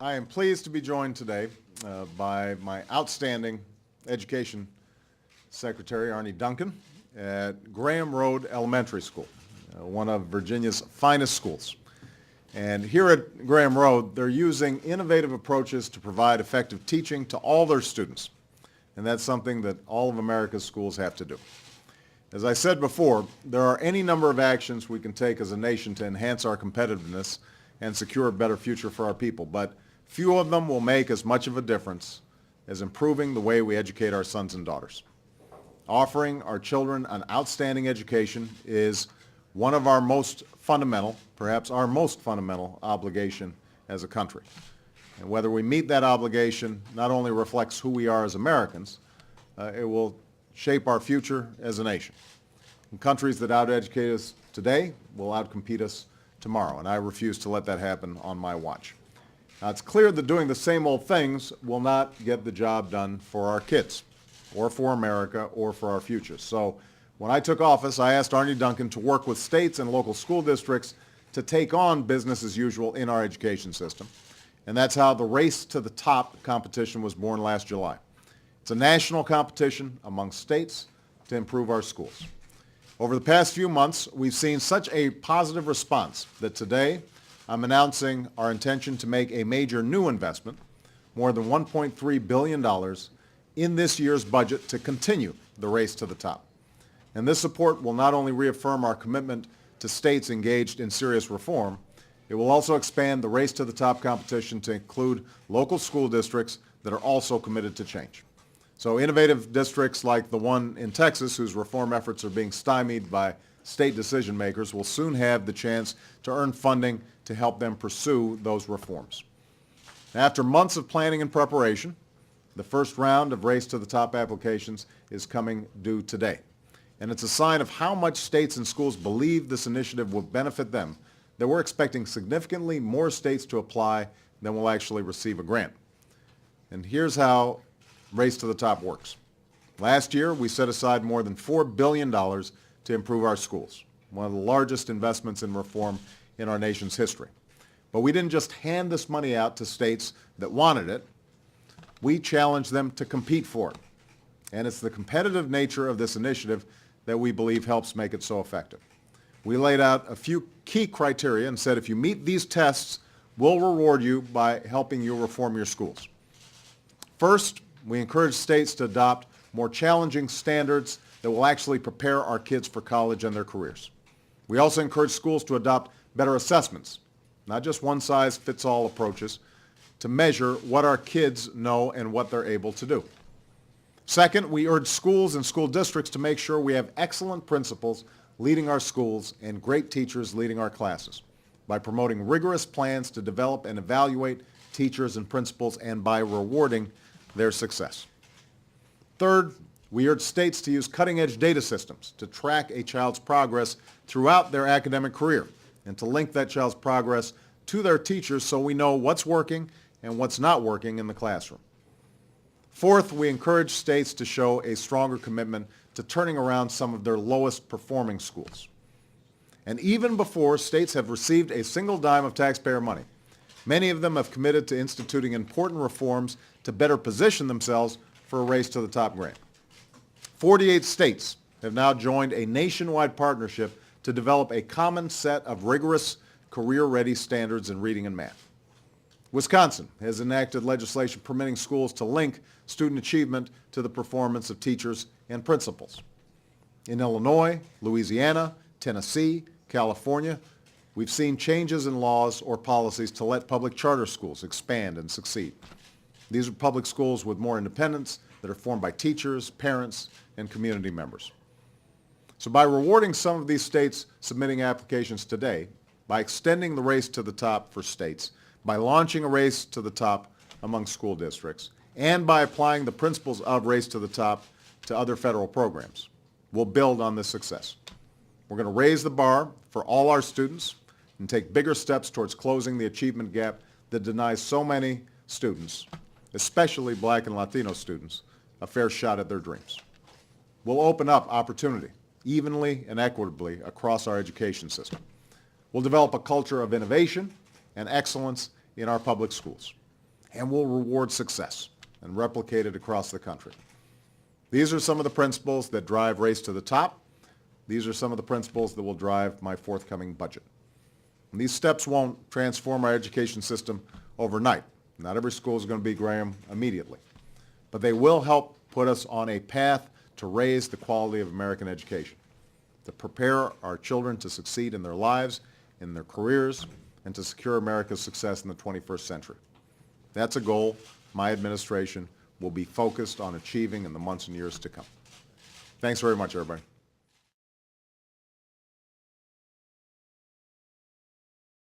I am pleased to be joined today by my outstanding Education Secretary, Arne Duncan, at Graham Road Elementary School, one of Virginia's finest schools. And here at Graham Road, they're using innovative approaches to provide effective teaching to all their students. And that's something that all of America's schools have to do. As I said before, there are any number of actions we can take as a nation to enhance our competitiveness and secure a better future for our people, but few of them will make as much of a difference as improving the way we educate our sons and daughters. Offering our children an outstanding education is one of our most fundamental, perhaps our most fundamental obligation as a country. And whether we meet that obligation not only reflects who we are as Americans, it will shape our future as a nation. And countries that out-educate us today will outcompete us tomorrow, and I refuse to let that happen on my watch. Now, it's clear that doing the same old things will not get the job done for our kids, or for America, or for our future. So when I took office, I asked Arne Duncan to work with states and local school districts to take on business as usual in our education system. And that's how the Race to the Top competition was born last July. It's a national competition among states to improve our schools. Over the past few months, we've seen such a positive response that today I'm announcing our intention to make a major new investment, more than $1.3 billion, in this year's budget to continue the race to the top. And this support will not only reaffirm our commitment to states engaged in serious reform, it will also expand the Race to the Top competition to include local school districts that are also committed to change. So innovative districts like the one in Texas, whose reform efforts are being stymied by state decision makers, will soon have the chance to earn funding to help them pursue those reforms. After months of planning and preparation, the first round of Race to the Top applications is coming due today. And it's a sign of how much states and schools believe this initiative will benefit them that we're expecting significantly more states to apply than will actually receive a grant. And here's how Race to the Top works. Last year, we set aside more than $4 billion to improve our schools, one of the largest investments in reform in our nation's history. But we didn't just hand this money out to states that wanted it. We challenged them to compete for it. And it's the competitive nature of this initiative that we believe helps make it so effective. We laid out a few key criteria and said if you meet these tests, we'll reward you by helping you reform your schools. First, we encourage states to adopt more challenging standards that will actually prepare our kids for college and their careers. We also encourage schools to adopt better assessments, not just one-size-fits-all approaches, to measure what our kids know and what they're able to do. Second, we urge schools and school districts to make sure we have excellent principals leading our schools and great teachers leading our classes by promoting rigorous plans to develop and evaluate teachers and principals and by rewarding their success. Third, we urge states to use cutting-edge data systems to track a child's progress throughout their academic career and to link that child's progress to their teachers so we know what's working and what's not working in the classroom. Fourth, we encourage states to show a stronger commitment to turning around some of their lowest performing schools. And even before states have received a single dime of taxpayer money, many of them have committed to instituting important reforms to better position themselves for a Race to the Top grant. 48 states have now joined a nationwide partnership to develop a common set of rigorous career-ready standards in reading and math. Wisconsin has enacted legislation permitting schools to link student achievement to the performance of teachers and principals. In Illinois, Louisiana, Tennessee, California, we've seen changes in laws or policies to let public charter schools expand and succeed. These are public schools with more independence that are formed by teachers, parents, and community members. So by rewarding some of these states submitting applications today, by extending the Race to the Top for states, by launching a Race to the Top among school districts, and by applying the principles of Race to the Top to other federal programs, we'll build on this success. We're going to raise the bar for all our students and take bigger steps towards closing the achievement gap that denies so many students, especially Black and Latino students, a fair shot at their dreams. We'll open up opportunity evenly and equitably across our education system. We'll develop a culture of innovation and excellence in our public schools. and will reward success and replicate it across the country. These are some of the principles that drive Race to the Top. These are some of the principles that will drive my forthcoming budget. And these steps won't transform our education system overnight. Not every school is going to be Graham immediately. But they will help put us on a path to raise the quality of American education, to prepare our children to succeed in their lives, in their careers, and to secure America's success in the 21st century. That's a goal my administration will be focused on achieving in the months and years to come. Thanks very much, everybody.